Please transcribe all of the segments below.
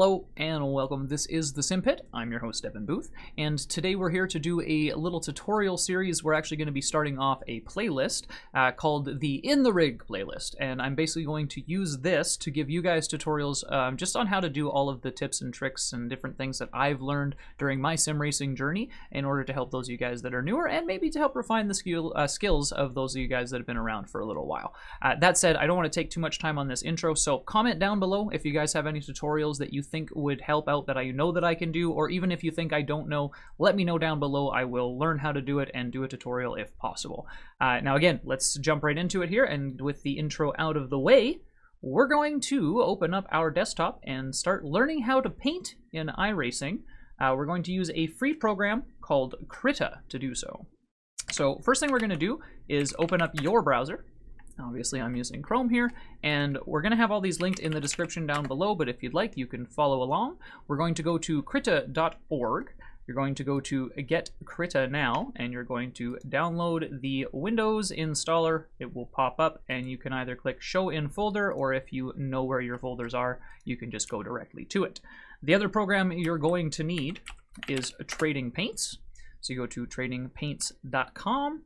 Hello and welcome. This is the Simpit. I'm your host, Evan Booth, and today we're here to do a little tutorial series. We're actually going to be starting off a playlist called the In the Rig playlist, and I'm basically going to use this to give you guys tutorials just on how to do all of the tips and tricks and different things that I've learned during my sim racing journey in order to help those of you guys that are newer and maybe to help refine the skills of those of you guys that have been around for a little while. That said, I don't want to take too much time on this intro, so comment down below if you guys have any tutorials that you think would help out that I know that I can do, or even if you think I don't know, let me know down below. I will learn how to do it and do a tutorial if possible. Now again, let's jump right into it here, and with the intro out of the way, we're going to open up our desktop and start learning how to paint in iRacing. We're going to use a free program called KRITA to do so. So first thing we're going to do is open up your browser. Obviously, I'm using Chrome here, and we're going to have all these linked in the description down below, but if you'd like, you can follow along. We're going to go to krita.org. You're going to go to Get KRITA Now, and you're going to download the Windows installer. It will pop up, and you can either click Show in Folder, or if you know where your folders are, you can just go directly to it. The other program you're going to need is Trading Paints. So you go to tradingpaints.com.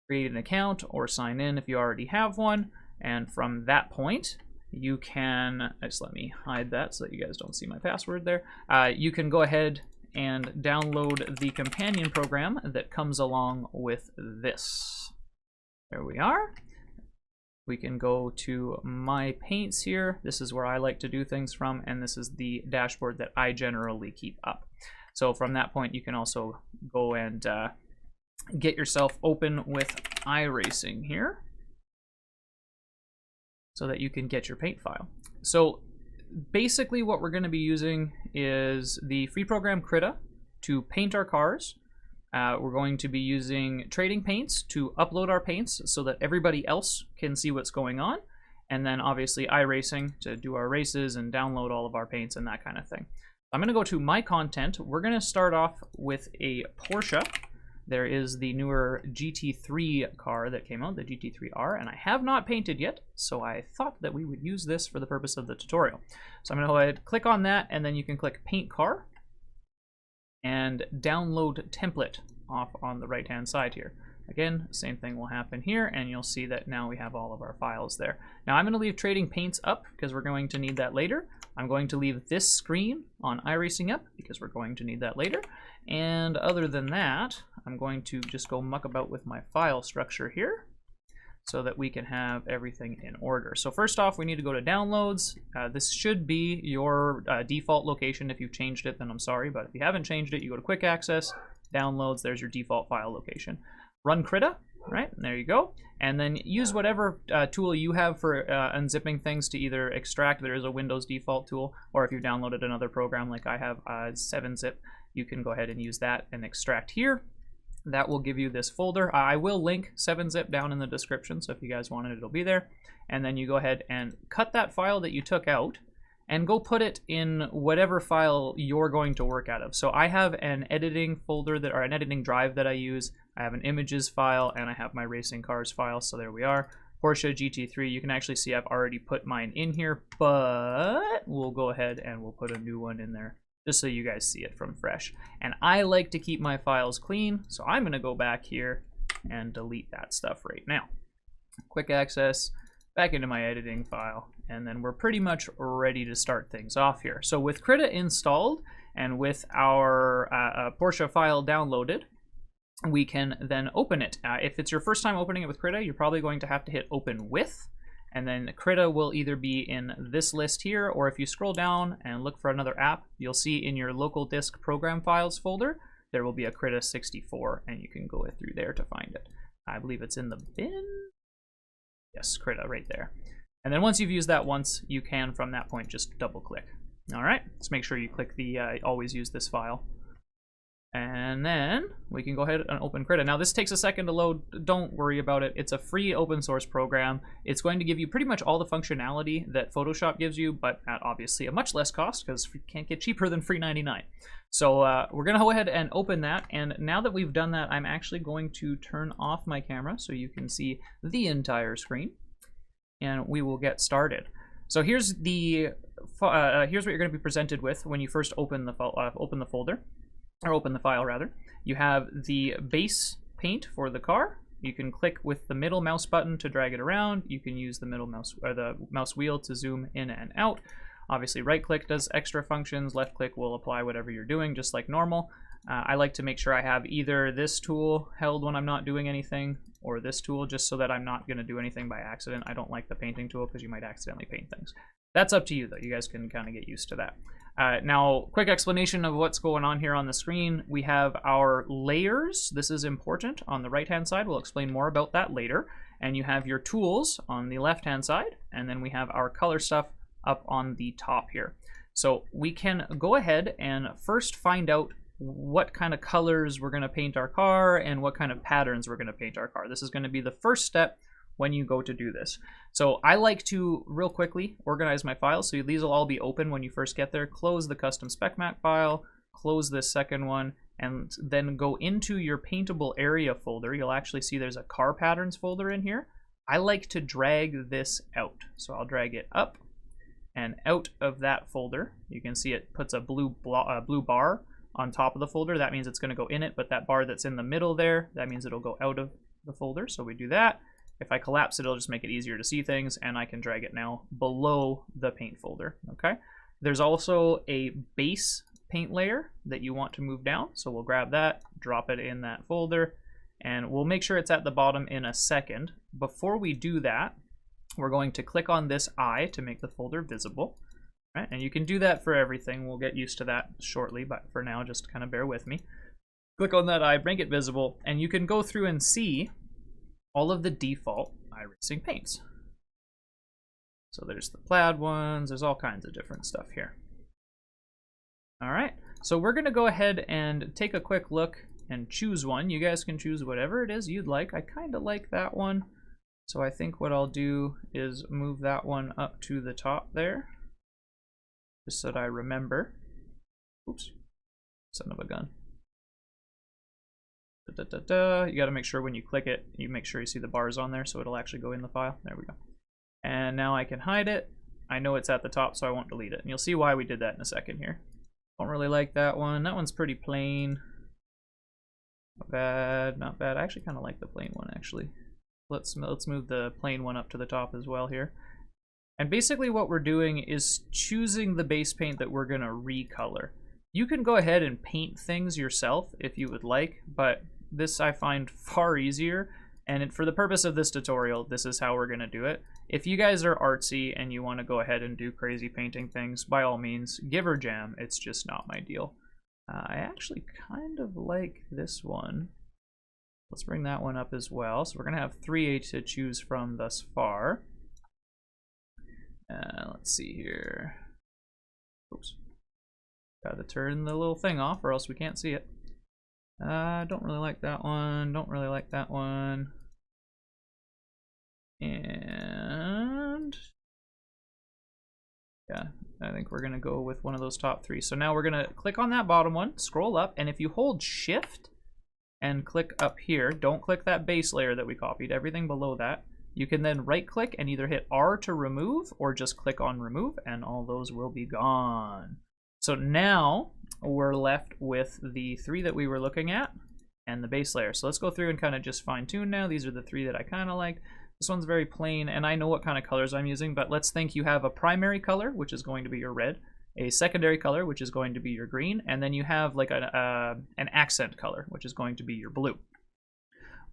Create an account or sign in if you already have one, and from that point you can just let me hide that so that you guys don't see my password there. You can go ahead and download the companion program that comes along with this. There we are. We can go to My Paints here. This is where I like to do things from, and this is the dashboard that I generally keep up. So from that point you can also go and get yourself open with iRacing here so that you can get your paint file. So basically what we're going to be using is the free program KRITA to paint our cars. We're going to be using Trading Paints to upload our paints so that everybody else can see what's going on, and then obviously iRacing to do our races and download all of our paints and that kind of thing. I'm going to go to My Content. We're going to start off with a Porsche. There is the newer GT3 car that came out, the GT3R, and I have not painted yet, so I thought that we would use this for the purpose of the tutorial. So I'm going to go ahead, click on that, and then you can click Paint Car and Download Template off on the right-hand side here. Again, same thing will happen here, and you'll see that now we have all of our files there. Now I'm going to leave Trading Paints up because we're going to need that later. I'm going to leave this screen on iRacing up because we're going to need that later. And other than that, I'm going to just go muck about with my file structure here so that we can have everything in order. So first off, we need to go to Downloads. This should be your default location. If you've changed it, then I'm sorry, but if you haven't changed it, you go to Quick Access, Downloads, there's your default file location. Run KRITA, right? And there you go. And then use whatever tool you have for unzipping things to either extract. There is a Windows default tool, or if you downloaded another program like I have, 7-zip, you can go ahead and use that and extract here. That will give you this folder. I will link 7-zip down in the description, so if you guys want it, it'll be there. And then you go ahead and cut that file that you took out and go put it in whatever file you're going to work out of. So I have an editing folder or an editing drive that I use. I have an images file, and I have my racing cars file. So there we are. Porsche GT3. You can actually see I've already put mine in here, but we'll go ahead and we'll put a new one in there just so you guys see it from fresh. And I like to keep my files clean, so I'm going to go back here and delete that stuff right now. Quick Access, back into my editing file, and then we're pretty much ready to start things off here. So with KRITA installed and with our Porsche file downloaded, we can then open it. If it's your first time opening it with KRITA, you're probably going to have to hit Open With, and then KRITA will either be in this list here, or if you scroll down and look for another app, you'll see in your local disk program files folder, there will be a KRITA 64, and you can go through there to find it. I believe it's in the bin. Yes, KRITA right there. And then once you've used that once, you can from that point just double click. All right, let's make sure you click the always use this file. And then we can go ahead and open KRITA. Now this takes a second to load. Don't worry about it. It's a free open source program. It's going to give you pretty much all the functionality that Photoshop gives you, but at obviously a much less cost because you can't get cheaper than free 99. So we're going to go ahead and open that. And now that we've done that, I'm actually going to turn off my camera so you can see the entire screen. And we will get started. So here's the here's what you're going to be presented with when you first open the folder, or open the file rather. You have the base paint for the car. You can click with the middle mouse button to drag it around. You can use the middle mouse or the mouse wheel to zoom in and out. Obviously, right click does extra functions. Left click will apply whatever you're doing, just like normal. I like to make sure I have either this tool held when I'm not doing anything, or this tool, just so that I'm not going to do anything by accident. I don't like the painting tool because you might accidentally paint things. That's up to you, though. You guys can kind of get used to that. Now, quick explanation of what's going on here on the screen. We have our layers. This is important on the right-hand side. We'll explain more about that later. And you have your tools on the left-hand side. And then we have our color stuff up on the top here. So we can go ahead and first find out what kind of colors we're going to paint our car and what kind of patterns we're going to paint our car. This is going to be the first step when you go to do this. So I like to real quickly organize my files, so these will all be open when you first get there. Close the custom spec map file, close this second one, and then go into your paintable area folder. You'll actually see there's a car patterns folder in here. I like to drag this out, so I'll drag it up and out of that folder. You can see it puts a blue bar on top of the folder. That means it's going to go in it, but that bar that's in the middle there, that means it'll go out of the folder. So we do that. If I collapse it, it'll just make it easier to see things, and I can drag it now below the paint folder. Okay. There's also a base paint layer that you want to move down, so we'll grab that, drop it in that folder, and we'll make sure it's at the bottom in a second. Before we do that, we're going to click on this eye to make the folder visible. Right, and you can do that for everything. We'll get used to that shortly, but for now, just kind of bear with me. Click on that eye, make it visible, and you can go through and see all of the default iRacing paints. So there's the plaid ones, there's all kinds of different stuff here. All right, so we're gonna go ahead and take a quick look and choose one. You guys can choose whatever it is you'd like. I kind of like that one. So I think what I'll do is move that one up to the top there, just so that I remember. Oops, son of a gun. You got to make sure when you click it, you make sure you see the bars on there so it'll actually go in the file. There we go. And now I can hide it. I know it's at the top, so I won't delete it. And you'll see why we did that in a second here. Don't really like that one. That one's pretty plain. Not bad, not bad. I actually kind of like the plain one, actually. Let's move the plain one up to the top as well here. And basically what we're doing is choosing the base paint that we're going to recolor. You can go ahead and paint things yourself if you would like, but this I find far easier. And for the purpose of this tutorial, this is how we're going to do it. If you guys are artsy and you want to go ahead and do crazy painting things, by all means, give her jam. It's just not my deal. I actually kind of like this one. Let's bring that one up as well. So we're going to have 3 to choose from thus far. Let's see here. Oops. Got to turn the little thing off or else we can't see it. Don't really like that one. Don't really like that one. And yeah, I think we're going to go with one of those top 3. So now we're going to click on that bottom one, scroll up, and if you hold shift and click up here, don't click that base layer that we copied, everything below that. You can then right click and either hit R to remove or just click on remove and all those will be gone. So now we're left with the 3 that we were looking at and the base layer. So let's go through and kind of just fine tune now. These are the 3 that I kind of liked. This one's very plain and I know what kind of colors I'm using, but let's think you have a primary color, which is going to be your red, a secondary color, which is going to be your green, and then you have like an accent color, which is going to be your blue.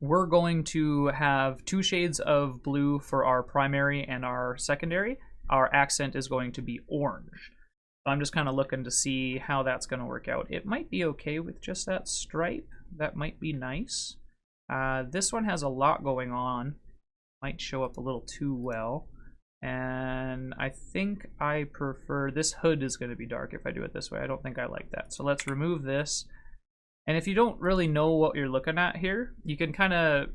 We're going to have 2 shades of blue for our primary and our secondary. Our accent is going to be orange. I'm just kind of looking to see how that's going to work out. It might be okay with just that stripe. That might be nice. This one has a lot going on. Might show up a little too well. And I think I prefer, this hood is going to be dark if I do it this way. I don't think I like that. So let's remove this. And if you don't really know what you're looking at here, you can kind of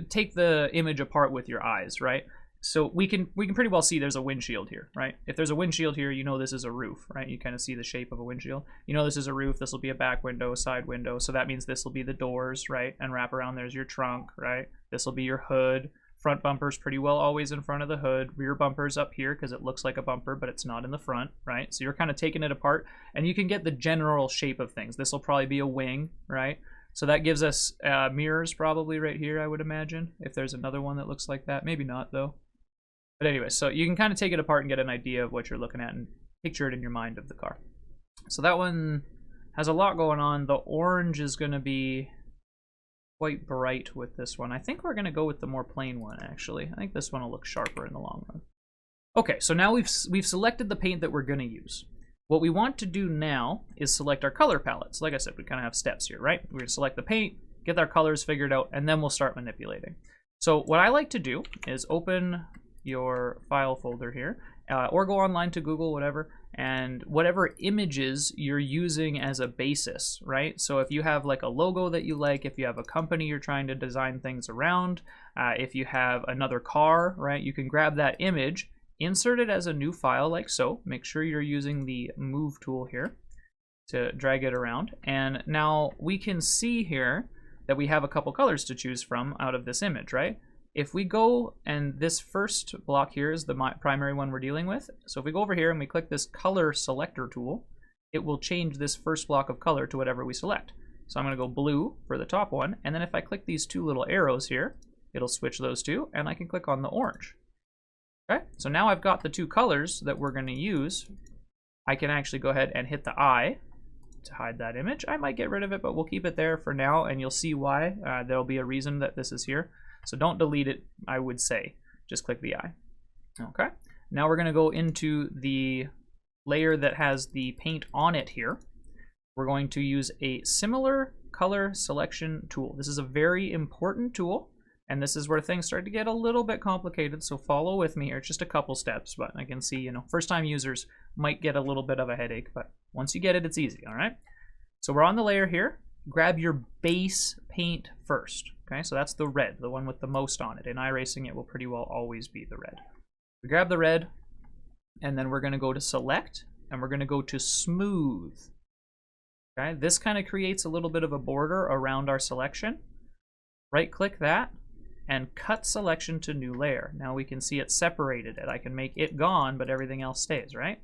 take the image apart with your eyes, right? So we can pretty well see there's a windshield here, right? If there's a windshield here, you know this is a roof, right? You kind of see the shape of a windshield. You know this is a roof, this will be a back window, side window, so that means this will be the doors, right? And wrap around there's your trunk, right? This will be your hood, Front bumper's pretty well always in front of the hood. Rear bumper's up here because it looks like a bumper, but it's not in the front, right? So you're kind of taking it apart, and you can get the general shape of things. This will probably be a wing, right? So that gives us mirrors probably right here, I would imagine, if there's another one that looks like that. Maybe not, though. But anyway, so you can kind of take it apart and get an idea of what you're looking at and picture it in your mind of the car. So that one has a lot going on. The orange is going to be quite bright with this one. I think we're going to go with the more plain one, actually. I think this one will look sharper in the long run. Okay, so now we've selected the paint that we're going to use. What we want to do now is select our color palettes. Like I said, we kind of have steps here, right? We're going to select the paint, get our colors figured out, and then we'll start manipulating. So what I like to do is open your file folder here, or go online to Google, whatever, and whatever images you're using as a basis, right? So if you have like a logo that you like, if you have a company you're trying to design things around, if you have another car, right, you can grab that image, insert it as a new file like so. Make sure you're using the move tool here to drag it around. And now we can see here that we have a couple colors to choose from out of this image, right? If we go, and this first block here is the primary one we're dealing with. So if we go over here and we click this color selector tool, it will change this first block of color to whatever we select. So I'm going to go blue for the top one, and then if I click these two little arrows here, it'll switch those two, and I can click on the orange. Okay, so now I've got the two colors that we're going to use. I can actually go ahead and hit the I to hide that image. I might get rid of it, but we'll keep it there for now, and you'll see why. There'll be a reason that this is here. So don't delete it, I would say. Just click the I. Okay. Now we're going to go into the layer that has the paint on it here. We're going to use a similar color selection tool. This is a very important tool, and this is where things start to get a little bit complicated, so follow with me here. It's just a couple steps, but I can see, you know, first-time users might get a little bit of a headache, but once you get it, it's easy, all right? So we're on the layer here. Grab your base paint first. Okay, so that's the red, the one with the most on it. In iRacing, it will pretty well always be the red. We grab the red, and then we're going to go to select, and we're going to go to smooth. Okay, this kind of creates a little bit of a border around our selection. Right-click that, and cut selection to new layer. Now we can see it separated it. I can make it gone, but everything else stays, right?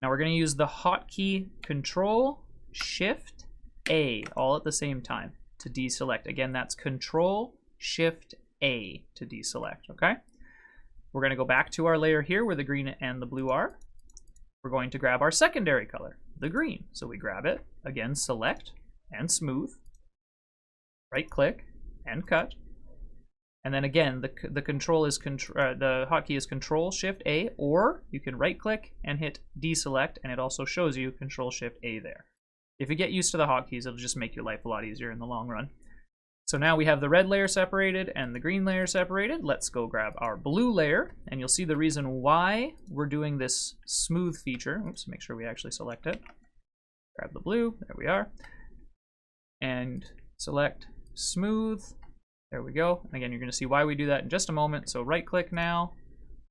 Now we're going to use the hotkey Control-Shift-A all at the same time to deselect. Again, that's Control-Shift-A to deselect, okay? We're going to go back to our layer here where the green and the blue are. We're going to grab our secondary color, the green. So we grab it, again, select and smooth, right-click and cut. And then again, the hotkey is Control-Shift-A, or you can right-click and hit deselect, and it also shows you Control-Shift-A there. If you get used to the hotkeys, it'll just make your life a lot easier in the long run. So now we have the red layer separated and the green layer separated. Let's go grab our blue layer, and you'll see the reason why we're doing this smooth feature. Oops, make sure we actually select it. Grab the blue, there we are. And select smooth, there we go. And again, you're gonna see why we do that in just a moment. So right click now,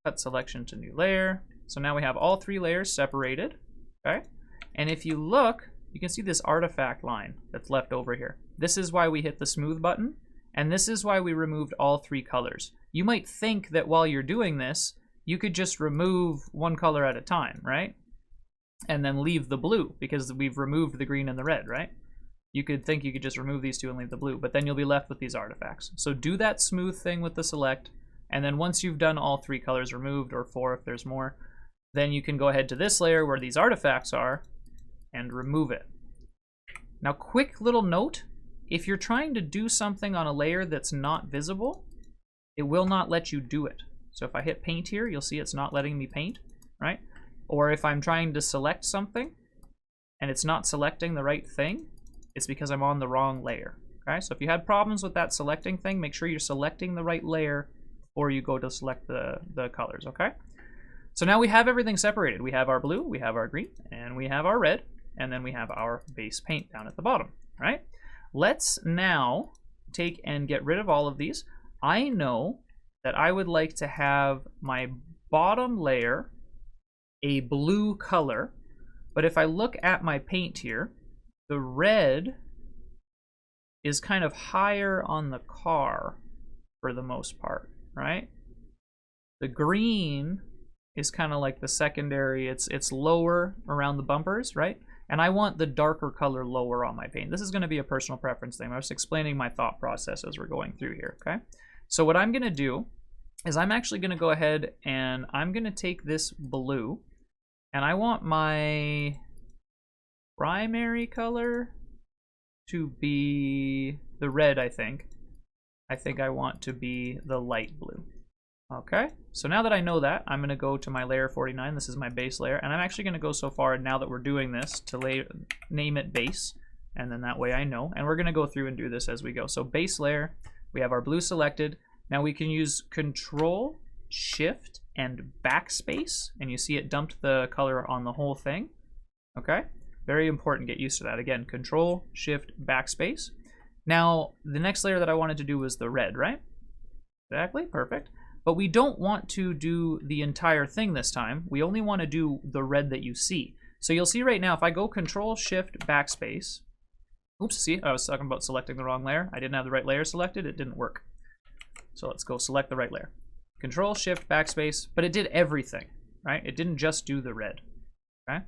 cut selection to new layer. So now we have all three layers separated, okay? And if you look, you can see this artifact line that's left over here. This is why we hit the smooth button, and this is why we removed all three colors. You might think that while you're doing this, you could just remove one color at a time, right? And then leave the blue, because we've removed the green and the red, right? You could think you could just remove these two and leave the blue, but then you'll be left with these artifacts. So do that smooth thing with the select, and then once you've done all three colors removed, or four if there's more, then you can go ahead to this layer where these artifacts are, and remove it. Now, quick little note, if you're trying to do something on a layer that's not visible, it will not let you do it. So if I hit paint here, you'll see it's not letting me paint, right? Or if I'm trying to select something and it's not selecting the right thing, it's because I'm on the wrong layer, okay? So if you had problems with that selecting thing, make sure you're selecting the right layer before you go to select the colors, okay? So now we have everything separated. We have our blue, we have our green, and we have our red. And then we have our base paint down at the bottom, right? Let's now take and get rid of all of these. I know that I would like to have my bottom layer a blue color, but if I look at my paint here, the red is kind of higher on the car for the most part. right? The green is kind of like the secondary. It's lower around the bumpers, right? And I want the darker color lower on my paint. This is going to be a personal preference thing. I was explaining my thought process as we're going through here, okay? So what I'm going to do is I'm actually going to go ahead and I'm going to take this blue, and I want my primary color to be the red, I think. I think I want to be the light blue. Okay, so now that I know that, I'm going to go to my layer 49. This is my base layer, and I'm actually going to go so far now that we're doing this to name it base, and then that way I know. And we're going to go through and do this as we go. So base layer, we have our blue selected. Now we can use Control, Shift, and Backspace, and you see it dumped the color on the whole thing. Okay, very important, get used to that. Again, Control, Shift, Backspace. Now, the next layer that I wanted to do was the red, right? Exactly, perfect. But we don't want to do the entire thing this time. We only want to do the red that you see. So you'll see right now, if I go Control, Shift, Backspace. Oops, see, I was talking about selecting the wrong layer. I didn't have the right layer selected, it didn't work. So let's go select the right layer. Control, Shift, Backspace, but it did everything, right? It didn't just do the red, okay?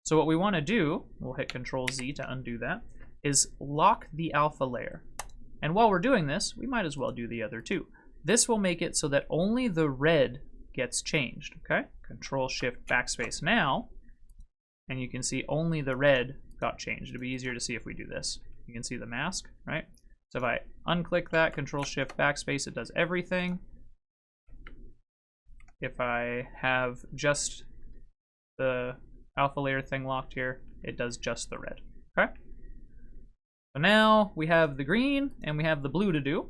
So what we want to do, we'll hit Control Z to undo that, is lock the alpha layer. And while we're doing this, we might as well do the other two. This will make it so that only the red gets changed, okay? Control, Shift, Backspace now, and you can see only the red got changed. It'll be easier to see if we do this. You can see the mask, right? So if I unclick that, Control, Shift, Backspace, it does everything. If I have just the alpha layer thing locked here, it does just the red, okay? So now we have the green and we have the blue to do.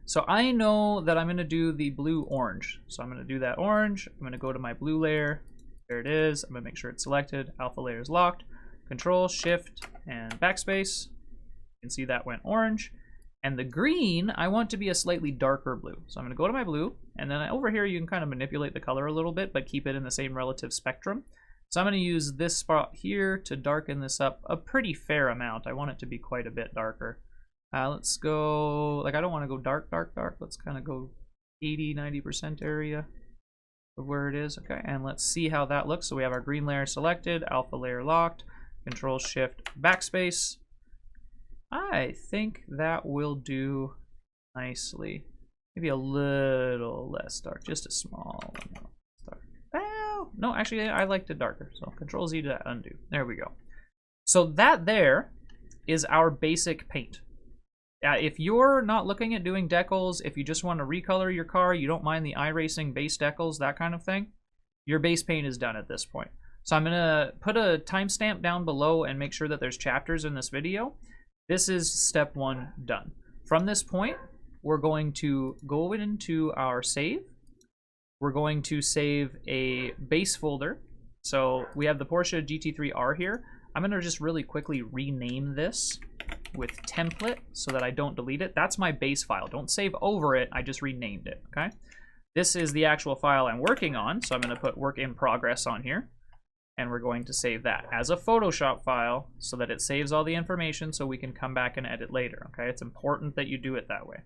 So I know that I'm going to do the blue orange. So I'm going to do that orange. I'm going to go to my blue layer. There it is. I'm going to make sure it's selected. Alpha layer is locked. Control, Shift, and Backspace. You can see that went orange. And the green, I want to be a slightly darker blue. So I'm going to go to my blue. And then over here, you can kind of manipulate the color a little bit, but keep it in the same relative spectrum. So I'm going to use this spot here to darken this up a pretty fair amount. I want it to be quite a bit darker. Let's go, like I don't want to go dark, dark, dark. Let's kind of go 80–90% area of where it is. Okay, and let's see how that looks. So we have our green layer selected, alpha layer locked, Control, Shift, Backspace. I think that will do nicely. Maybe a little less dark, just a small one. Dark. Well, no, actually I liked it darker. So Control Z to undo. There we go. So that there is our basic paint. If you're not looking at doing decals, if you just want to recolor your car, you don't mind the iRacing base decals, that kind of thing, your base paint is done at this point. So I'm going to put a timestamp down below and make sure that there's chapters in this video. This is step 1 done. From this point, we're going to go into our save. We're going to save a base folder. So we have the Porsche GT3R here. I'm going to just really quickly rename this with template so that I don't delete it. That's my base file. Don't save over it. I just renamed it, okay? This is the actual file I'm working on, so I'm going to put work in progress on here, and we're going to save that as a Photoshop file so that it saves all the information so we can come back and edit later, okay? It's important that you do it that way.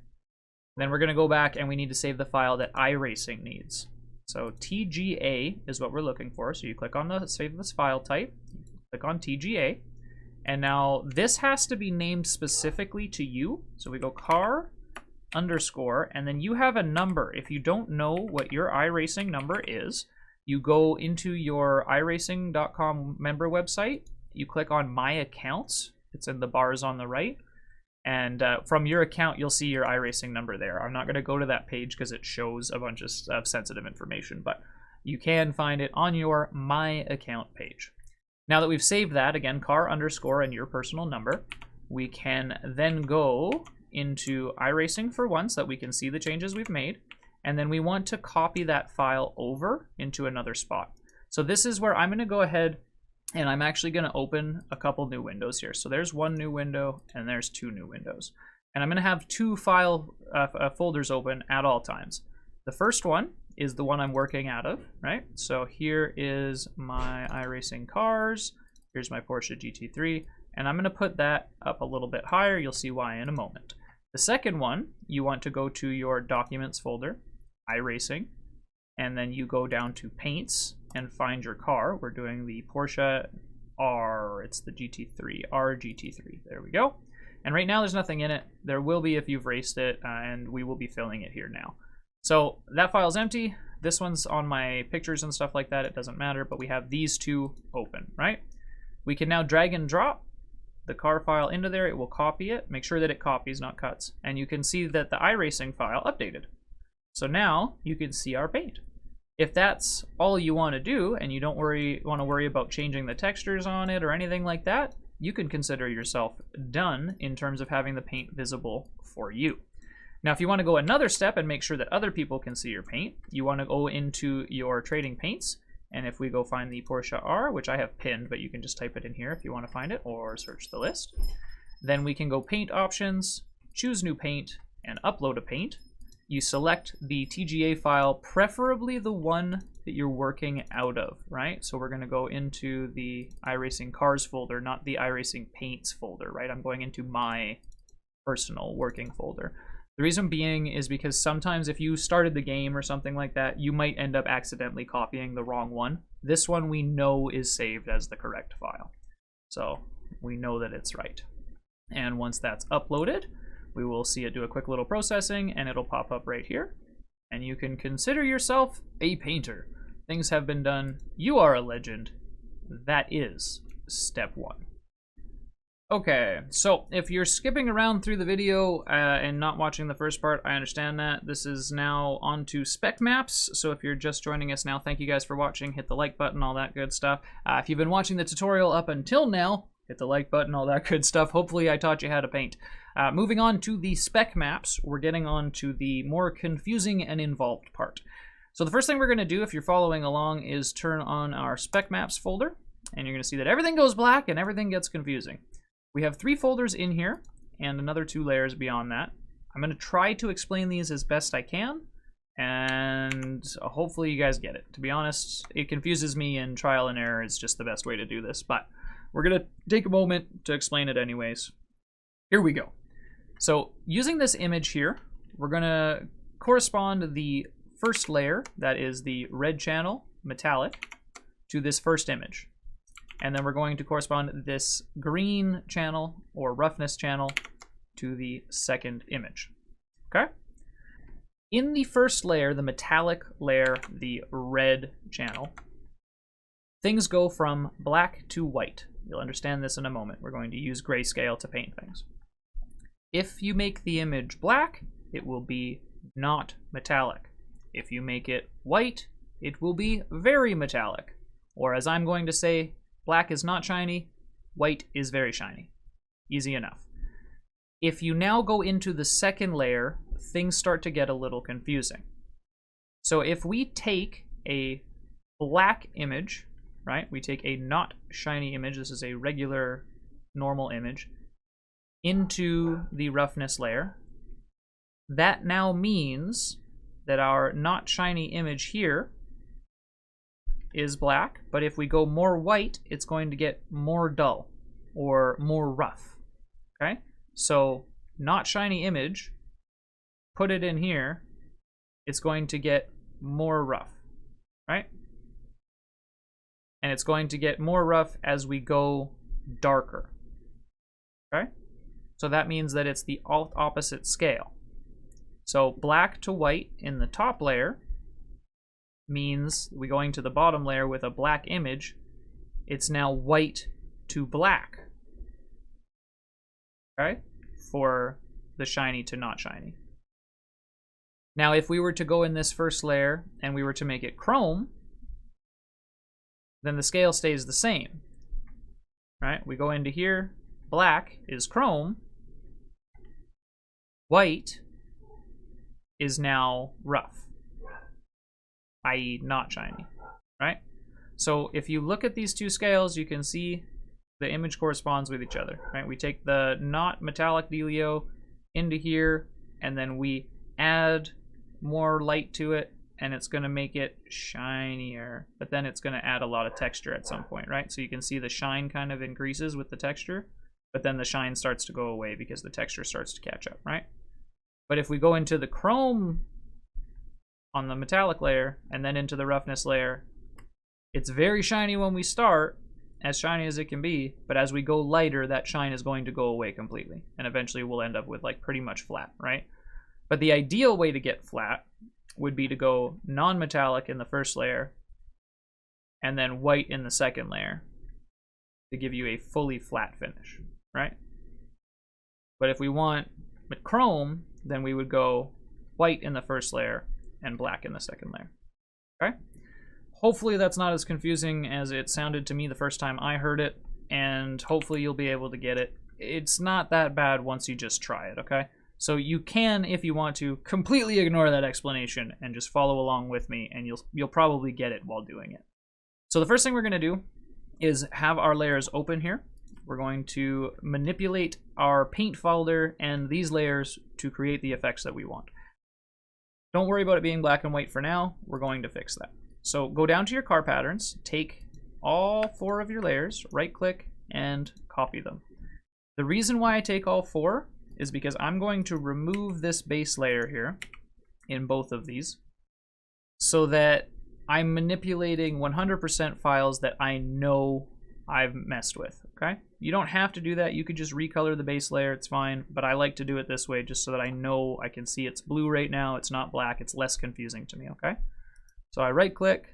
Then we're going to go back and we need to save the file that iRacing needs. So TGA is what we're looking for. So you click on the save this file type, click on TGA, and now this has to be named specifically to you. So we go car underscore, and then you have a number. If you don't know what your iRacing number is, you go into your iRacing.com member website, you click on My Accounts, it's in the bars on the right, and from your account you'll see your iRacing number there. I'm not going to go to that page because it shows a bunch of sensitive information, but you can find it on your My Account page. Now that we've saved that, again, car underscore and your personal number, we can then go into iRacing for one so that we can see the changes we've made. And then we want to copy that file over into another spot. So this is where I'm going to go ahead and I'm actually going to open a couple new windows here. So there's one new window and there's 2 new windows. And I'm going to have 2 file folders open at all times. The first one is the one I'm working out of, right? So here is my iRacing cars. Here's my Porsche GT3. And I'm going to put that up a little bit higher. You'll see why in a moment. The second one, you want to go to your Documents folder, iRacing, and then you go down to Paints and find your car. We're doing the Porsche R, it's the GT3, RGT3, there we go. And right now there's nothing in it. There will be if you've raced it, and we will be filling it here now. So that file's empty. This one's on my pictures and stuff like that, it doesn't matter, but we have these two open, right? We can now drag and drop the car file into there. It will copy it. Make sure that it copies, not cuts. And you can see that the iRacing file updated. So now you can see our paint. If that's all you want to do and you don't want to worry about changing the textures on it or anything like that, you can consider yourself done in terms of having the paint visible for you. Now, if you want to go another step and make sure that other people can see your paint, you want to go into your trading paints. And if we go find the Porsche R, which I have pinned, but you can just type it in here if you want to find it or search the list. Then we can go Paint Options, choose New Paint, and upload a paint. You select the TGA file, preferably the one that you're working out of, right? So we're going to go into the iRacing Cars folder, not the iRacing Paints folder, right? I'm going into my personal working folder. The reason being is because sometimes if you started the game or something like that, you might end up accidentally copying the wrong one. This one we know is saved as the correct file. So we know that it's right. And once that's uploaded, we will see it do a quick little processing and it'll pop up right here. And you can consider yourself a painter. Things have been done. You are a legend. That is step one. Okay, so if you're skipping around through the video and not watching the first part, I understand that. This is now on to Spec Maps, so if you're just joining us now, thank you guys for watching. Hit the like button, all that good stuff. If you've been watching the tutorial up until now, hit the like button, all that good stuff. Hopefully I taught you how to paint. Moving on to the Spec Maps, we're getting on to the more confusing and involved part. So the first thing we're going to do, if you're following along, is turn on our Spec Maps folder, and you're going to see that everything goes black and everything gets confusing. We have 3 folders in here and another 2 layers beyond that. I'm going to try to explain these as best I can, and hopefully you guys get it. To be honest, it confuses me, and trial and error is just the best way to do this, but we're going to take a moment to explain it anyways. Here we go. So using this image here, we're going to correspond the first layer, that is the red channel, metallic, to this first image. And then we're going to correspond this green channel or roughness channel to the second image. Okay? In the first layer, the metallic layer, the red channel, things go from black to white. You'll understand this in a moment. We're going to use grayscale to paint things. If you make the image black, it will be not metallic. If you make it white, it will be very metallic. Or as I'm going to say, black is not shiny, white is very shiny. Easy enough. If you now go into the second layer, things start to get a little confusing. So if we take a black image, right? We take a not shiny image, this is a regular normal image, into the roughness layer. That now means that our not shiny image here is black, but if we go more white, it's going to get more dull or more rough. Okay? So not shiny image, put it in here, it's going to get more rough, right? And it's going to get more rough as we go darker. Okay? So that means that it's the opposite scale. So black to white in the top layer means we going to the bottom layer with a black image, it's now white to black. Okay? For the shiny to not shiny. Now if we were to go in this first layer and we were to make it chrome, then the scale stays the same. Right? We go into here, black is chrome, white is now rough, i.e. not shiny, right? So if you look at these two scales, you can see the image corresponds with each other, right? We take the not metallic dealio into here, and then we add more light to it, and it's going to make it shinier, but then it's going to add a lot of texture at some point, right? So you can see the shine kind of increases with the texture, but then the shine starts to go away because the texture starts to catch up, right? But if we go into the chrome on the metallic layer and then into the roughness layer, it's very shiny when we start, as shiny as it can be, but as we go lighter, that shine is going to go away completely, and eventually we'll end up with like pretty much flat, right? But the ideal way to get flat would be to go non-metallic in the first layer and then white in the second layer to give you a fully flat finish, right? But if we want chrome, then we would go white in the first layer and black in the second layer, okay? Hopefully that's not as confusing as it sounded to me the first time I heard it, and hopefully you'll be able to get it. It's not that bad once you just try it, okay? So you can, if you want to, completely ignore that explanation and just follow along with me, and you'll probably get it while doing it. So the first thing we're going to do is have our layers open here. We're going to manipulate our paint folder and these layers to create the effects that we want. Don't worry about it being black and white for now. We're going to fix that. So go down to your car patterns, take all 4 of your layers, right click, and copy them. The reason why I take all 4 is because I'm going to remove this base layer here in both of these so that I'm manipulating 100% files that I know I've messed with, okay? You don't have to do that. You could just recolor the base layer, it's fine, but I like to do it this way just so that I know I can see it's blue right now, it's not black, it's less confusing to me, okay? So I right click,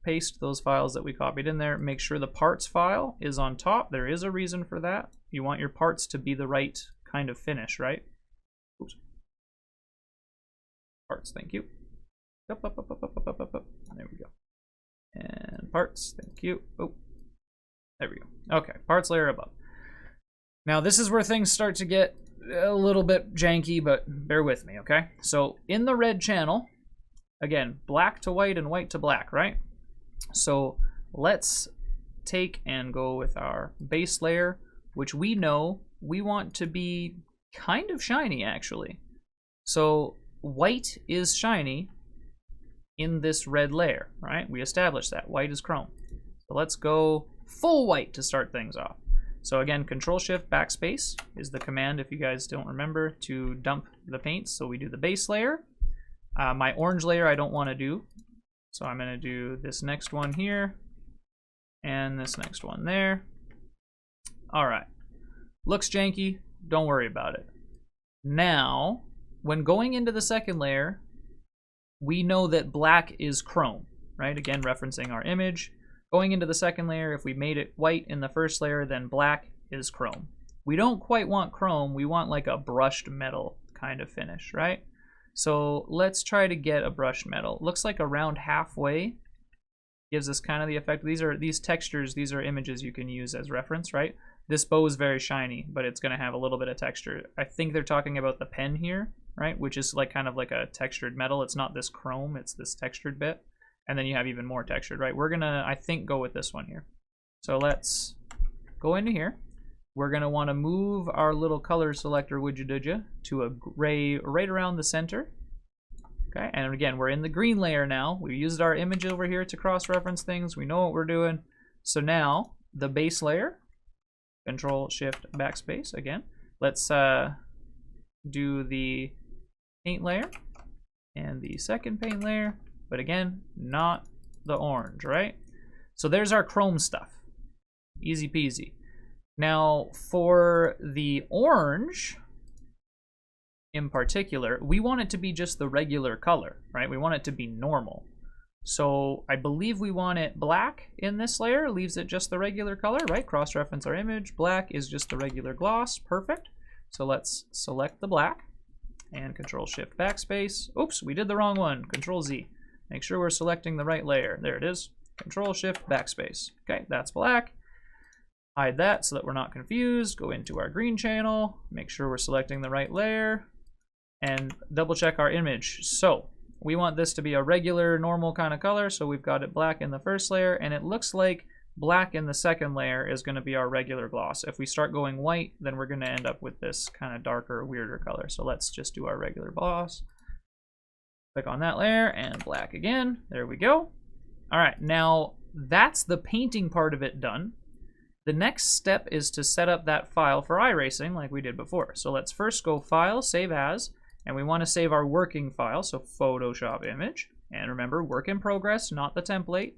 paste those files that we copied in there, make sure the parts file is on top. There is a reason for that. You want your parts to be the right kind of finish, right? Oops. Parts, thank you. Up. There we go. And parts, thank you. Oh, there we go. Okay, parts layer above. Now this is where things start to get a little bit janky, but bear with me, okay? So in the red channel, again, black to white and white to black, right? So let's take and go with our base layer, which we know we want to be kind of shiny, actually. So white is shiny in this red layer, right? We established that. White is chrome. So let's go full white to start things off. So again, Control-Shift backspace is the command, if you guys don't remember, to dump the paints. So we do the base layer. My orange layer I don't want to do, so I'm going to do this next one here and this next one there. All right, looks janky, don't worry about it. Now, when going into the second layer, we know that black is chrome, right? Again, referencing our image. Going into the second layer, if we made it white in the first layer, then black is chrome. We don't quite want chrome, we want like a brushed metal kind of finish, right? So let's try to get a brushed metal. Looks like around halfway gives us kind of the effect. These textures, these are images you can use as reference, right? This bow is very shiny, but it's going to have a little bit of texture. I think they're talking about the pen here, right? Which is like kind of like a textured metal. It's not this chrome, it's this textured bit. And then you have even more textured, right? We're gonna, I think, go with this one here. So let's go into here. We're gonna want to move our little color selector widget to a gray right around the center. Okay, and again, we're in the green layer now. We used our image over here to cross-reference things. We know what we're doing. So now, the base layer, Control-Shift backspace again. Let's do the paint layer and the second paint layer, but again, not the orange, right? So there's our chrome stuff. Easy peasy. Now, for the orange, in particular, we want it to be just the regular color, right? We want it to be normal. So I believe we want it black in this layer, leaves it just the regular color, right? Cross-reference our image. Black is just the regular gloss. Perfect. So let's select the black and Control-Shift backspace. Oops, we did the wrong one. Control-Z. Make sure we're selecting the right layer. There it is. Control-Shift backspace. Okay, that's black. Hide that so that we're not confused. Go into our green channel. Make sure we're selecting the right layer. And double check our image. So we want this to be a regular, normal kind of color. So we've got it black in the first layer. And it looks like black in the second layer is going to be our regular gloss. If we start going white, then we're going to end up with this kind of darker, weirder color. So let's just do our regular gloss. Click on that layer and black again. There we go. All right, now that's the painting part of it done. The next step is to set up that file for iRacing like we did before. So let's first go File, Save As, And we want to save our working file, so Photoshop image. And remember, work in progress, not the template,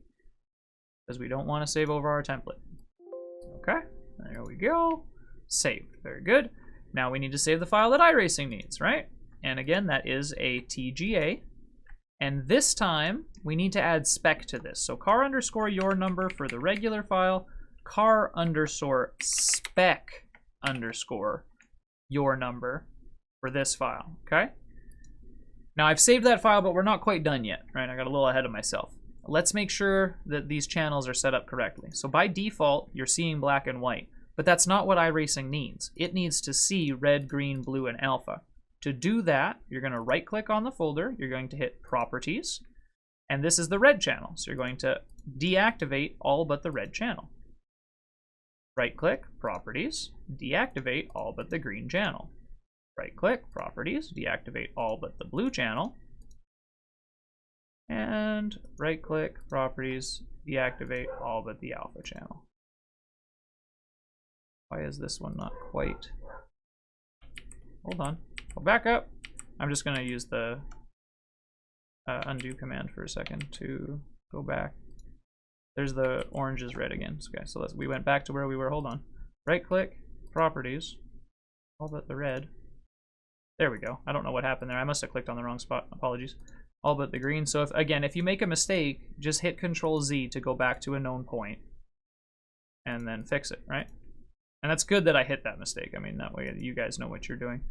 because we don't want to save over our template. Okay, there we go. Saved. Very good. Now we need to save the file that iRacing needs, right? And again, that is a TGA. And this time, we need to add spec to this. So car underscore your number for the regular file, car underscore spec underscore your number for this file, okay? Now I've saved that file, but we're not quite done yet, right? I got a little ahead of myself. Let's make sure that these channels are set up correctly. So by default, you're seeing black and white, but that's not what iRacing needs. It needs to see red, green, blue, and alpha. To do that, you're going to right-click on the folder, you're going to hit Properties, and this is the red channel. So you're going to deactivate all but the red channel. Right-click, Properties, deactivate all but the green channel. Right-click, Properties, deactivate all but the blue channel. And right-click, Properties, deactivate all but the alpha channel. Why is this one not quite? Hold on. Go back up. I'm just going to use the undo command for a second to go back. There's the orange is red again. Okay, so we went back to where we were. Hold on. Right-click, Properties, all but the red. There we go. I don't know what happened there. I must have clicked on the wrong spot. Apologies. All but the green. So if you make a mistake, just hit Control-Z to go back to a known point and then fix it, right? And that's good that I hit that mistake. I mean, that way you guys know what you're doing.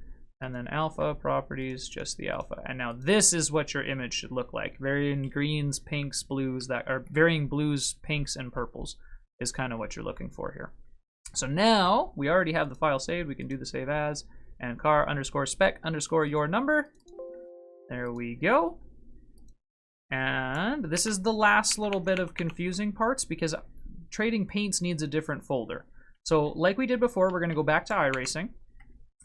And then alpha, properties, just the alpha. And now this is what your image should look like. Varying greens, pinks, blues, varying blues, pinks, and purples is kind of what you're looking for here. So now we already have the file saved. We can do the save as and car underscore spec underscore your number. There we go. And this is the last little bit of confusing parts because trading paints needs a different folder. So like we did before, we're going to go back to iRacing.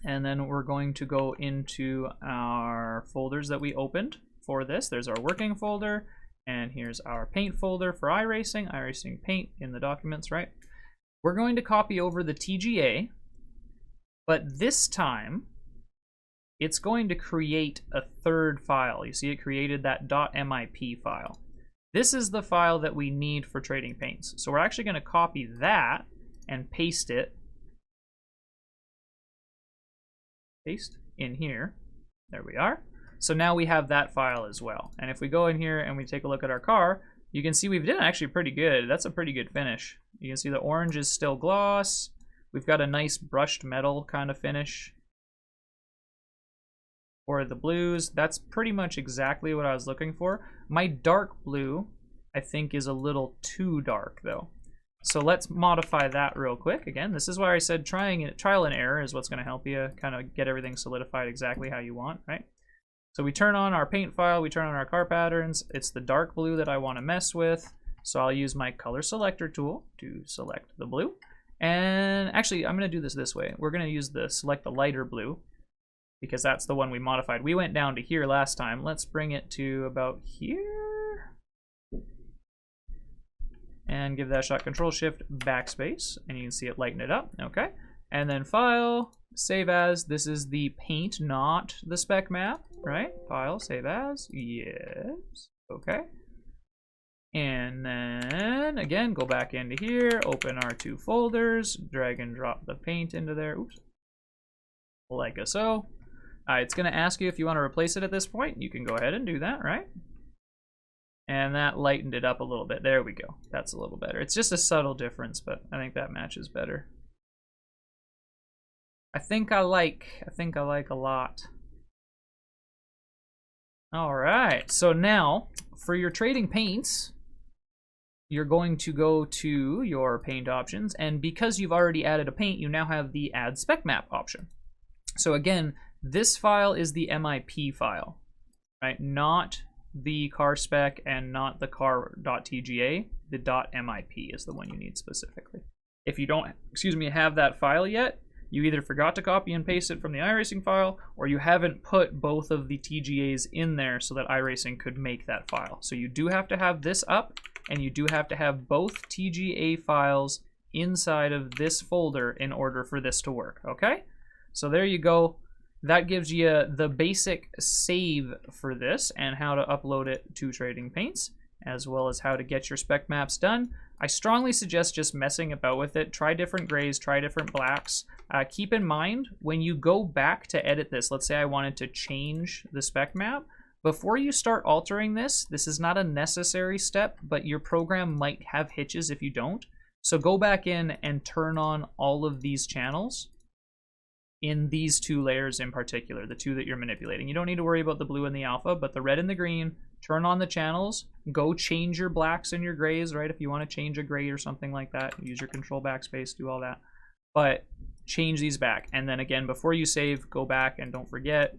And then we're going to go into our folders that we opened for this. There's our working folder, and here's our paint folder for iRacing, iRacing paint in the documents, right? We're going to copy over the TGA, but this time it's going to create a third file. You see it created that .mip file. This is the file that we need for trading paints. So we're actually going to copy that and paste it in here. There we are. So now we have that file as well. And if we go in here and we take a look at our car, you can see we've done actually pretty good. That's a pretty good finish. You can see the orange is still gloss. We've got a nice brushed metal kind of finish. For the blues, that's pretty much exactly what I was looking for. My dark blue, I think, is a little too dark though. So let's modify that real quick. Again, this is why I said trial and error is what's going to help you kind of get everything solidified exactly how you want, right? So we turn on our paint file, we turn on our car patterns. It's the dark blue that I want to mess with. So I'll use my color selector tool to select the blue. And actually, I'm going to do this way. We're going to use the select the lighter blue because that's the one we modified. We went down to here last time. Let's bring it to about here. And give that a shot, Control Shift backspace, and you can see it lighten it up. Okay, and then File, Save As. This is the paint, not the spec map, right? File, Save As. Yes. Okay. And then again, go back into here, open our two folders, drag and drop the paint into there. Oops. Like so. It's going to ask you if you want to replace it at this point. You can go ahead and do that, right? And that lightened it up a little bit. There we go. That's a little better. It's just a subtle difference, but I think that matches better. I think I like a lot. All right. So now for your trading paints, you're going to go to your paint options, and because you've already added a paint, you now have the add spec map option. So again, this file is the MIP file, right? Not the car spec and not the car.tga. The .mip is the one you need specifically. If you don't, have that file yet, you either forgot to copy and paste it from the iRacing file, or you haven't put both of the TGAs in there so that iRacing could make that file. So you do have to have this up, and you do have to have both TGA files inside of this folder in order for this to work, okay? So there you go. that gives you the basic save for this and how to upload it to Trading Paints, as well as how to get your spec maps done. I strongly suggest just messing about with it. Try different grays, try different blacks. Keep in mind, when you go back to edit this, let's say I wanted to change the spec map, before you start altering this is not a necessary step, but your program might have hitches if you don't. So go back in and turn on all of these channels in these two layers in particular, the two that you're manipulating. You don't need to worry about the blue and the alpha, but the red and the green, turn on the channels, go change your blacks and your grays, right? If you want to change a gray or something like that, use your control backspace, do all that. But change these back. And then again, before you save, go back and don't forget,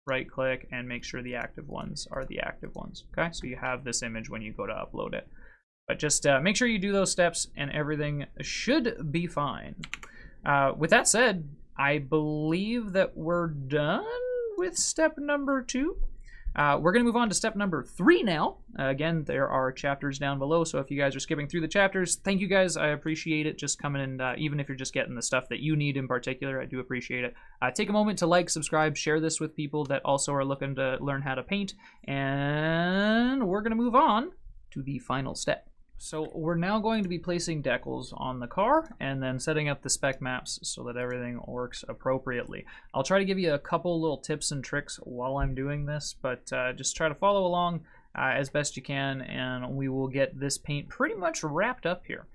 right click and make sure the active ones are the active ones. Okay, so you have this image when you go to upload it. But just make sure you do those steps and everything should be fine. With that said, I believe that we're done with step number 2. We're going to move on to step number 3 now. Again, there are chapters down below, so if you guys are skipping through the chapters, thank you guys. I appreciate it. Just coming in, even if you're just getting the stuff that you need in particular, I do appreciate it. Take a moment to like, subscribe, share this with people that also are looking to learn how to paint, and we're going to move on to the final step. So we're now going to be placing decals on the car and then setting up the spec maps so that everything works appropriately. I'll try to give you a couple little tips and tricks while I'm doing this, but just try to follow along as best you can, and we will get this paint pretty much wrapped up here.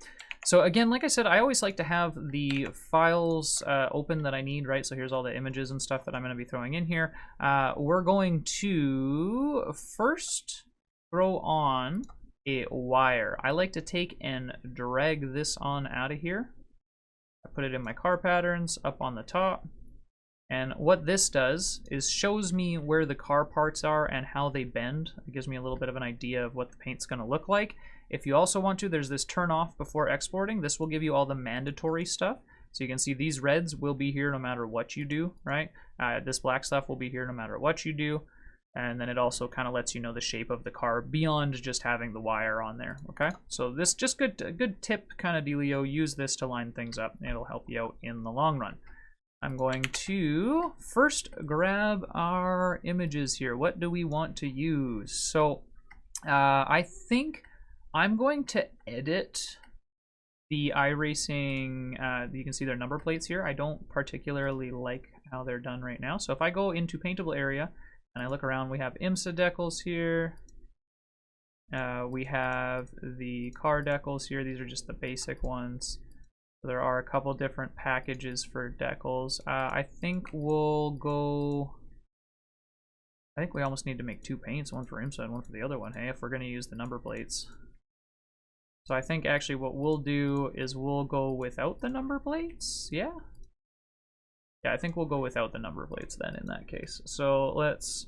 So again, like I said, I always like to have the files open that I need, right? So here's all the images and stuff that I'm going to be throwing in here. We're going to first throw on a wire. I like to take and drag this on out of here. I put it in my car patterns up on the top. And what this does is shows me where the car parts are and how they bend. It gives me a little bit of an idea of what the paint's going to look like. If you also want to, there's this turn off before exporting. This will give you all the mandatory stuff. So you can see these reds will be here no matter what you do, right? This black stuff will be here no matter what you do. And then it also kind of lets you know the shape of the car beyond just having the wire on there, okay? So this just good tip kind of dealio. Use this to line things up. It'll help you out in the long run. I'm going to first grab our images here. What do we want to use? So I think I'm going to edit the iRacing. You can see their number plates here. I don't particularly like how they're done right now. So if I go into paintable area, and I look around, we have IMSA decals here. We have the car decals here. These are just the basic ones. So there are a couple different packages for decals. I think we'll go... I think we almost need to make 2 paints, one for IMSA and one for the other one, hey, if we're going to use the number plates. So I think actually what we'll do is we'll go without the number plates. Yeah? Yeah, I think we'll go without the number plates then in that case. So let's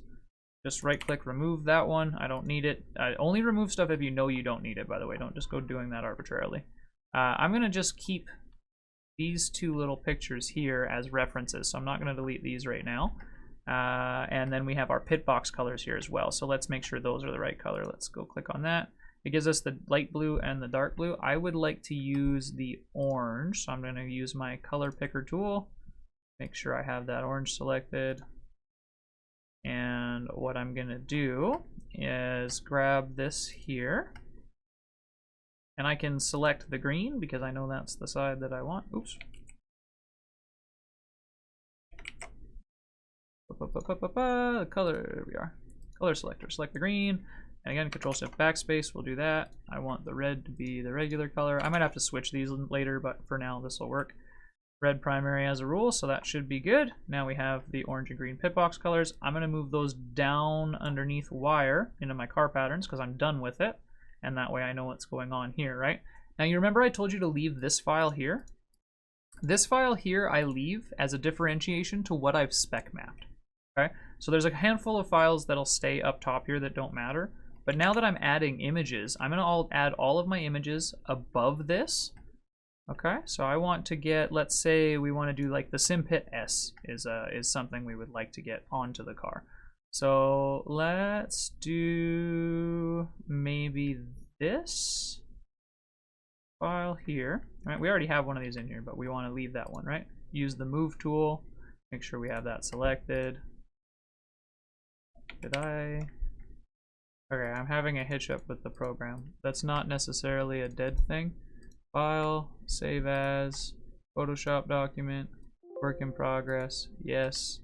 just right click, remove that one. I don't need it. Only remove stuff if you know you don't need it, by the way. Don't just go doing that arbitrarily. I'm going to just keep these 2 little pictures here as references. So I'm not going to delete these right now. And then we have our pit box colors here as well. So let's make sure those are the right color. Let's go click on that. It gives us the light blue and the dark blue. I would like to use the orange. So I'm going to use my color picker tool. Make sure I have that orange selected. And what I'm going to do is grab this here. And I can select the green because I know that's the side that I want. Oops. The color, there we are. Color selector, select the green. And again, Control-Shift backspace will do that. I want the red to be the regular color. I might have to switch these later, but for now this will work. Red primary as a rule, so that should be good. Now we have the orange and green pit box colors. I'm going to move those down underneath wire into my car patterns because I'm done with it. And that way I know what's going on here, right? Now you remember I told you to leave this file here? This file here I leave as a differentiation to what I've spec mapped. Okay, so there's a handful of files that'll stay up top here that don't matter. But now that I'm adding images, I'm going to add all of my images above this. Okay, so I want to get, let's say we want to do like the Simpit S is something we would like to get onto the car. So let's do maybe this file here. All right, we already have one of these in here, but we want to leave that one, right? Use the move tool, Make sure we have that selected. Did I? Okay, I'm having a hitch up with the program. That's not necessarily a dead thing. File, save as, Photoshop document, work in progress, yes.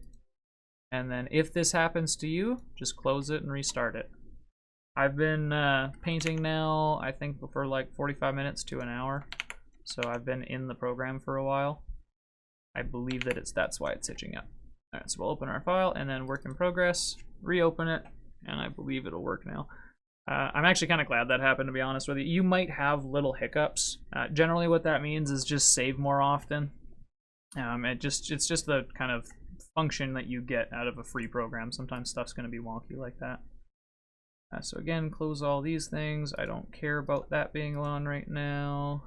And then if this happens to you, just close it and restart it. I've been painting now, I think for like 45 minutes to an hour. So I've been in the program for a while. I believe that that's why it's hitching up. All right, so we'll open our file and then work in progress, reopen it, and I believe it'll work now. I'm actually kind of glad that happened, to be honest with you. You might have little hiccups. Generally what that means is just save more often. It's just the kind of function that you get out of a free program. Sometimes stuff's going to be wonky like that. So again, close all these things. I don't care about that being on right now.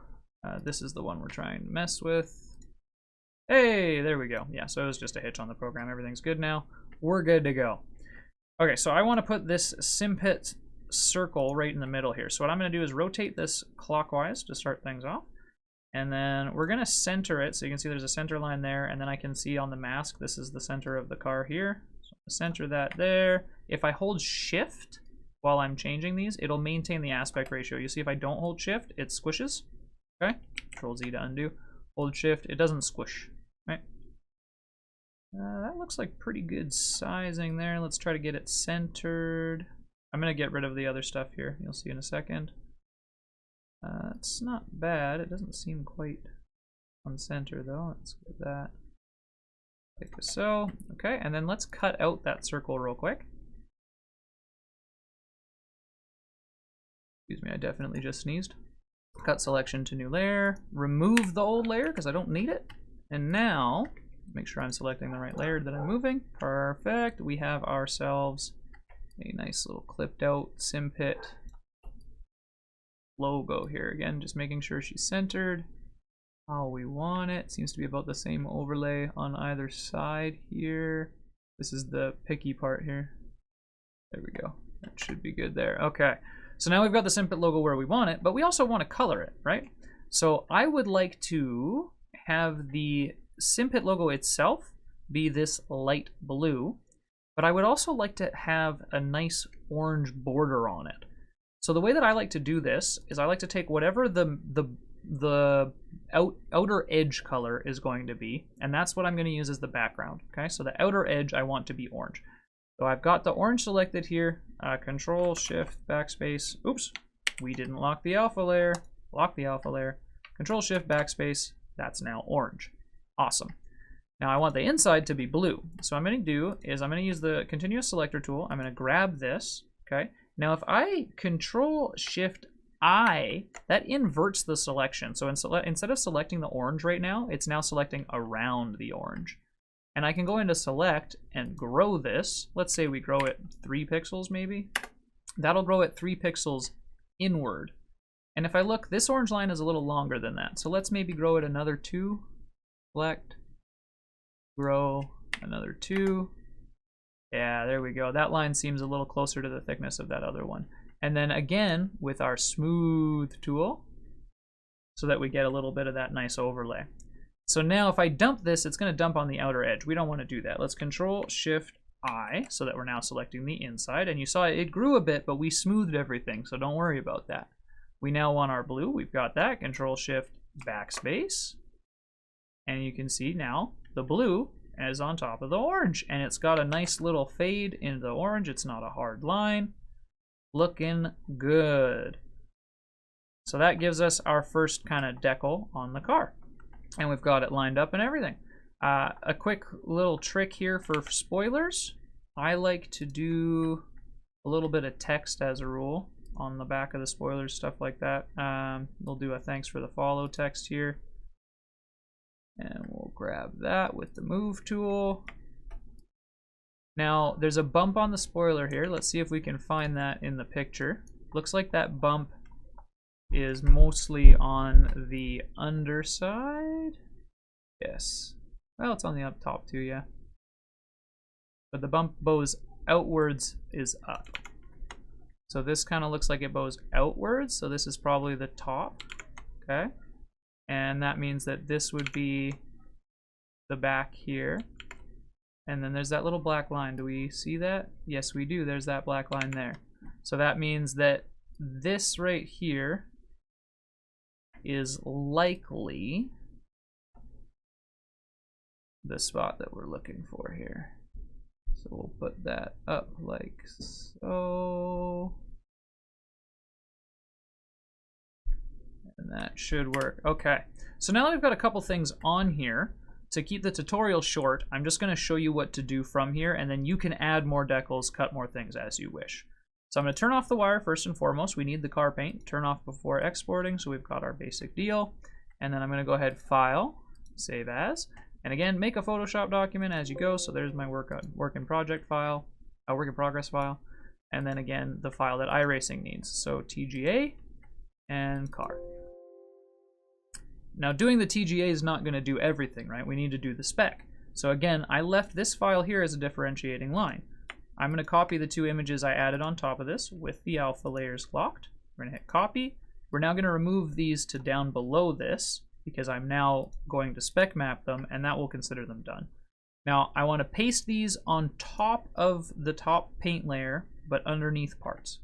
This is the one we're trying to mess with. Hey, there we go. Yeah, so it was just a hitch on the program. Everything's good now. We're good to go. Okay, so I want to put this Simpit circle right in the middle here. So what I'm going to do is rotate this clockwise to start things off. And then we're going to center it. So you can see there's a center line there. And then I can see on the mask, this is the center of the car here. So center that there. If I hold shift while I'm changing these, it'll maintain the aspect ratio. You see if I don't hold shift, it squishes. Okay, Control Z to undo. Hold shift, it doesn't squish. Right. That looks like pretty good sizing there. Let's try to get it centered. I'm going to get rid of the other stuff here. You'll see in a second. It's not bad. It doesn't seem quite on center though. Let's get that like so. Okay, and then let's cut out that circle real quick. Excuse me, I definitely just sneezed. Cut selection to new layer. Remove the old layer because I don't need it. And now, make sure I'm selecting the right layer that I'm moving. Perfect. We have ourselves a nice little clipped out Simpit logo here. Again, just making sure she's centered how we want it. Seems to be about the same overlay on either side here. This is the picky part here. There we go. That should be good there. Okay. So now we've got the Simpit logo where we want it, but we also want to color it, right? So I would like to have the Simpit logo itself be this light blue, but I would also like to have a nice orange border on it. So the way that I like to do this is I like to take whatever the outer edge color is going to be, and that's what I'm going to use as the background. Okay, so the outer edge I want to be orange. So I've got the orange selected here. Control Shift Backspace. Oops, we didn't lock the alpha layer. Lock the alpha layer. Control Shift Backspace. That's now orange. Awesome. Now I want the inside to be blue. So what I'm going to do is I'm going to use the continuous selector tool. I'm going to grab this. Okay. Now if I Control Shift I, that inverts the selection. So instead of selecting the orange right now, it's now selecting around the orange. And I can go into select and grow this. Let's say we grow it 3 pixels maybe. That'll grow it 3 pixels inward. And if I look, this orange line is a little longer than that. So let's maybe grow it another 2. Select, grow, another 2. Yeah, there we go. That line seems a little closer to the thickness of that other one. And then again, with our smooth tool, so that we get a little bit of that nice overlay. So now if I dump this, it's going to dump on the outer edge. We don't want to do that. Let's Control Shift I, so that we're now selecting the inside. And you saw it grew a bit, but we smoothed everything, so don't worry about that. We now want our blue. We've got that. Control Shift Backspace. And you can see now the blue is on top of the orange. And it's got a nice little fade into the orange. It's not a hard line. Looking good. So that gives us our first kind of decal on the car. And we've got it lined up and everything. A quick little trick here for spoilers. I like to do a little bit of text as a rule on the back of the spoilers, stuff like that. We'll do a thanks for the follow text here. And we'll grab that with the move tool. Now, there's a bump on the spoiler here. Let's see if we can find that in the picture. Looks like that bump is mostly on the underside. Yes. Well, it's on the up top too, yeah. But the bump bows outwards is up. So this kind of looks like it bows outwards. So this is probably the top. Okay. And that means that this would be the back here. And then there's that little black line. Do we see that? Yes, we do. There's that black line there. So that means that this right here is likely the spot that we're looking for here. So we'll put that up like so. And that should work. Okay, so now that we've got a couple things on here, to keep the tutorial short, I'm just going to show you what to do from here, and then you can add more decals, cut more things as you wish. So I'm going to turn off the wire first and foremost. We need the car paint. Turn off before exporting, so we've got our basic deal. And then I'm going to go ahead, File, Save As. And again, make a Photoshop document as you go. So there's my work in progress file. And then again, the file that iRacing needs. So TGA and car. Now doing the TGA is not going to do everything, right? We need to do the spec. So again, I left this file here as a differentiating line. I'm going to copy the two images I added on top of this with the alpha layers locked. We're going to hit copy. We're now going to remove these to down below this because I'm now going to spec map them, and that will consider them done. Now I want to paste these on top of the top paint layer, but underneath parts.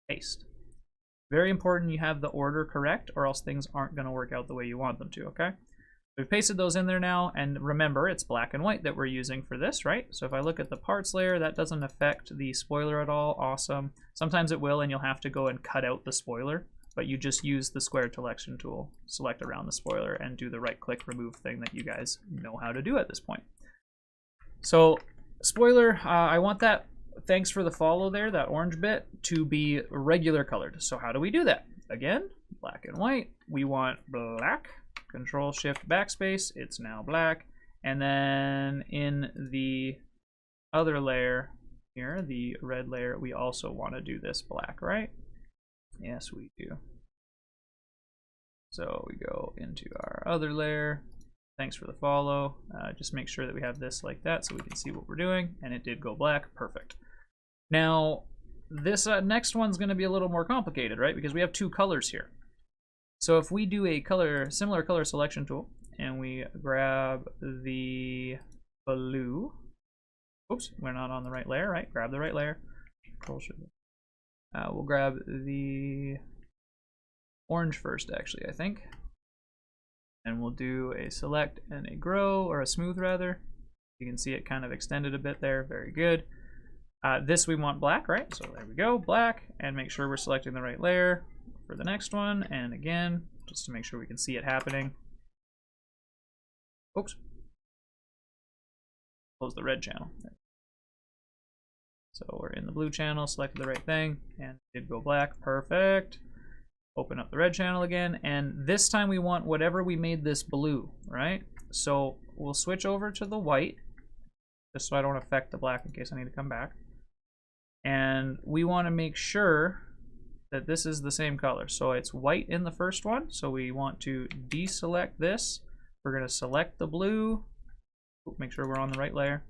Paste. Very important you have the order correct, or else things aren't going to work out the way you want them to, okay? We've pasted those in there now, and remember, it's black and white that we're using for this, right? So if I look at the parts layer, that doesn't affect the spoiler at all. Awesome. Sometimes it will, and you'll have to go and cut out the spoiler, but you just use the square selection tool, select around the spoiler, and do the right-click remove thing that you guys know how to do at this point. So, spoiler, I want that thanks for the follow there, that orange bit, to be regular colored. So how do we do that? Again, black and white. We want black. Control Shift Backspace. It's now black. And then in the other layer here, the red layer, we also want to do this black, right? Yes, we do. So we go into our other layer. Thanks for the follow. Just make sure that we have this like that so we can see what we're doing. And it did go black. Perfect. Now, this next one's going to be a little more complicated, right? Because we have two colors here. So if we do a similar color selection tool, and we grab the blue. Oops, we're not on the right layer, right? Grab the right layer. We'll grab the orange first, actually, I think. And we'll do a select and a grow, or a smooth rather. You can see it kind of extended a bit there. Very good. This we want black, right? So there we go, black, and make sure we're selecting the right layer for the next one. And again, just to make sure we can see it happening. Oops. Close the red channel. So we're in the blue channel, selected the right thing, and it did go black. Perfect. Open up the red channel again, and this time we want whatever we made this blue, right? So we'll switch over to the white, just so I don't affect the black in case I need to come back. And we want to make sure that this is the same color. So it's white in the first one, so we want to deselect this. We're going to select the blue. Make sure we're on the right layer.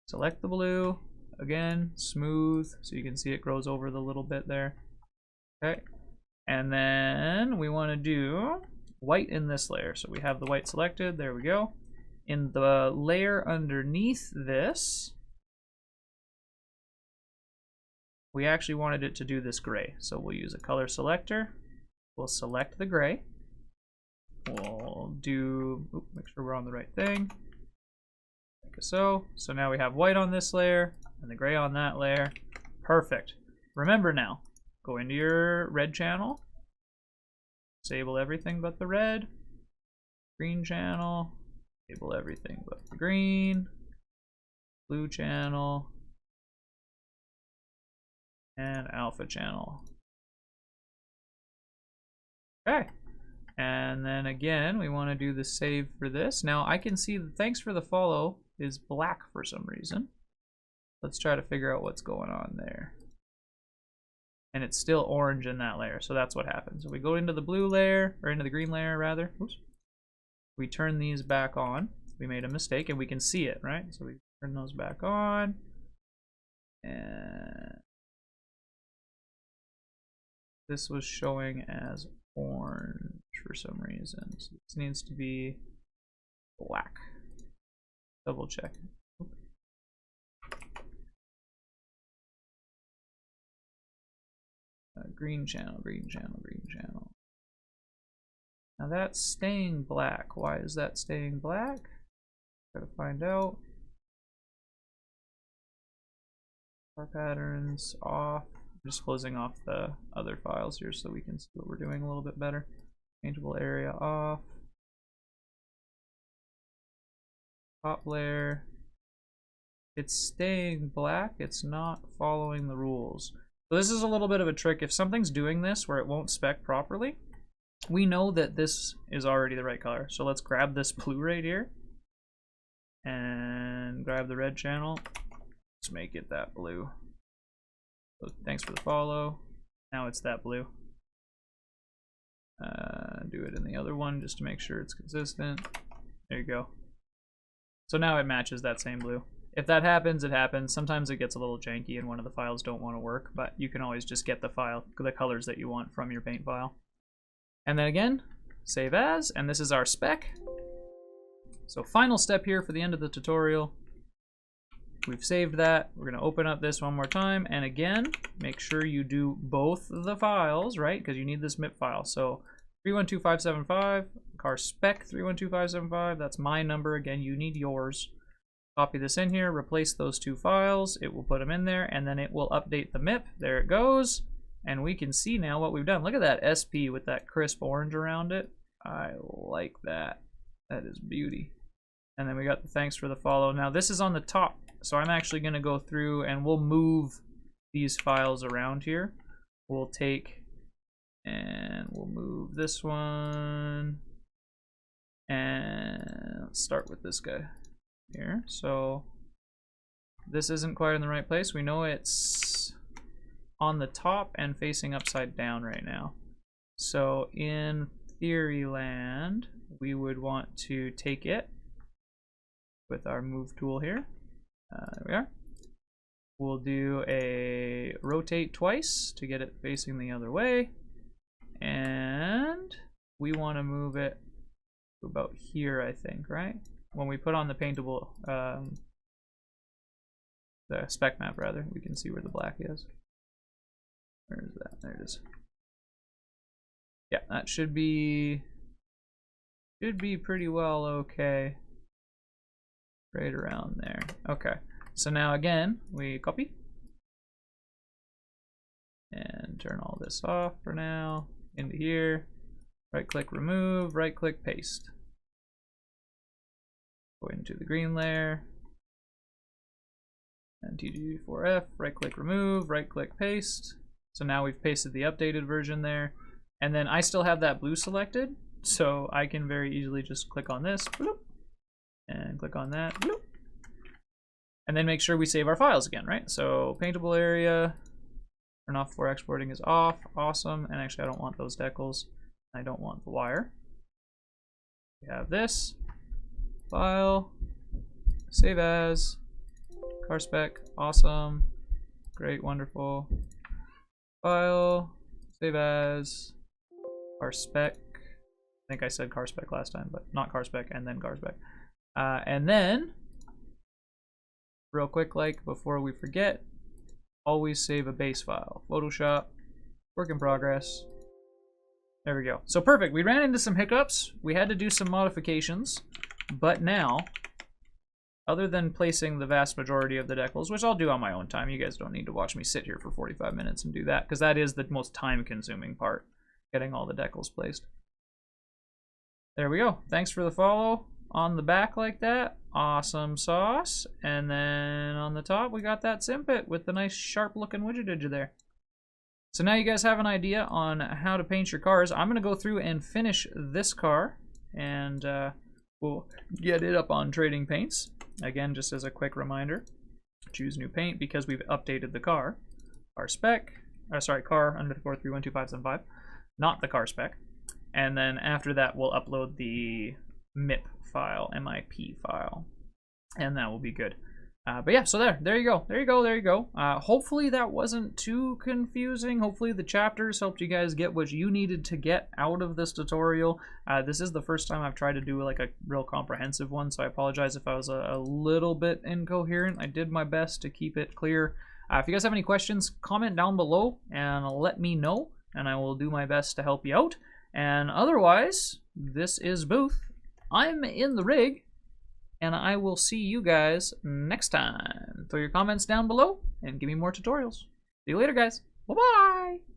Select the blue. Again, smooth, so you can see it grows over the little bit there. Okay. And then we want to do white in this layer. So we have the white selected. There we go. In the layer underneath this, we actually wanted it to do this gray. So we'll use a color selector. We'll select the gray. We'll do, make sure we're on the right thing. Like so. So now we have white on this layer and the gray on that layer. Perfect. Remember now, go into your red channel. Disable everything but the red. Green channel. Disable everything but the green. Blue channel. And alpha channel. Okay. And then again, we want to do the save for this. Now I can see the thanks for the follow is black for some reason. Let's try to figure out what's going on there. And it's still orange in that layer, so that's what happens. So we go into the blue layer, or into the green layer rather. Oops. We turn these back on. We made a mistake, and we can see it, right? So we turn those back on. And this was showing as orange for some reason. So this needs to be black. Double check. Green channel, green channel, green channel. Now that's staying black. Why is that staying black? Gotta find out. Bar patterns off. I'm just closing off the other files here so we can see what we're doing a little bit better. Paintable area off. Top layer. It's staying black. It's not following the rules. So this is a little bit of a trick. If something's doing this where it won't spec properly, we know that this is already the right color. So let's grab this blue right here and grab the red channel. Let's make it that blue. So thanks for the follow. Now it's that blue. Do it in the other one just to make sure it's consistent. There you go. So now it matches that same blue. If that happens, it happens. Sometimes it gets a little janky and one of the files don't want to work, but you can always just get the colors that you want from your paint file. And then again, save as, and this is our spec. So final step here for the end of the tutorial. We've saved that. We're going to open up this one more time, and again, make sure you do both the files, right? Because you need this MIP file. So 312575, car spec 312575, that's my number. Again, you need yours. Copy this in here, replace those two files, it will put them in there, and then it will update the MIP. There it goes. And we can see now what we've done. Look at that SP with that crisp orange around it. I like that. That is beauty. And then we got the thanks for the follow. Now this is on the top, so I'm actually going to go through and we'll move these files around here. We'll take and we'll move this one. And let's start with this guy here. So this isn't quite in the right place. We know it's on the top and facing upside down right now. So in theory land, we would want to take it with our move tool here. There we are. We'll do a rotate twice to get it facing the other way. And we want to move it to about here, I think, right? When we put on the paintable, the spec map rather, we can see where the black is. Where is that? There it is. Yeah, that should be pretty well okay. Right around there. Okay. So now again, we copy and turn all this off for now. Into here. Right click remove, right click paste. Go into the green layer. And TG4F, right click remove, right click paste. So now we've pasted the updated version there. And then I still have that blue selected, so I can very easily just click on this, bloop, and click on that, bloop, and then make sure we save our files again, right? So paintable area, turn off before exporting is off, awesome. And actually I don't want those decals, I don't want the wire. We have this, file, save as, car spec, awesome, great, wonderful, file, save as, car spec. I think I said car spec last time, but not car spec and then car spec. And then, real quick, like before we forget, always save a base file. Photoshop, work in progress. There we go. So perfect. We ran into some hiccups. We had to do some modifications, but now, other than placing the vast majority of the decals, which I'll do on my own time, you guys don't need to watch me sit here for 45 minutes and do that, because that is the most time-consuming part, getting all the decals placed. There we go. Thanks for the follow on the back like that. Awesome sauce. And then on the top, we got that Simpit with the nice sharp-looking widget there. So now you guys have an idea on how to paint your cars. I'm going to go through and finish this car, and we'll get it up on Trading Paints. Again, just as a quick reminder, choose new paint because we've updated the car. Car spec, car _ 312575, not the car spec. And then after that, we'll upload the MIP file, MIP file, and that will be good. But yeah, so there you go. Hopefully that wasn't too confusing. Hopefully the chapters helped you guys get what you needed to get out of this tutorial. This is the first time I've tried to do like a real comprehensive one, so I apologize if I was a little bit incoherent. I did my best to keep it clear. If you guys have any questions, comment down below and let me know, and I will do my best to help you out. And otherwise, this is Booth. I'm in the rig. And I will see you guys next time. Throw your comments down below and give me more tutorials. See you later, guys. Bye-bye.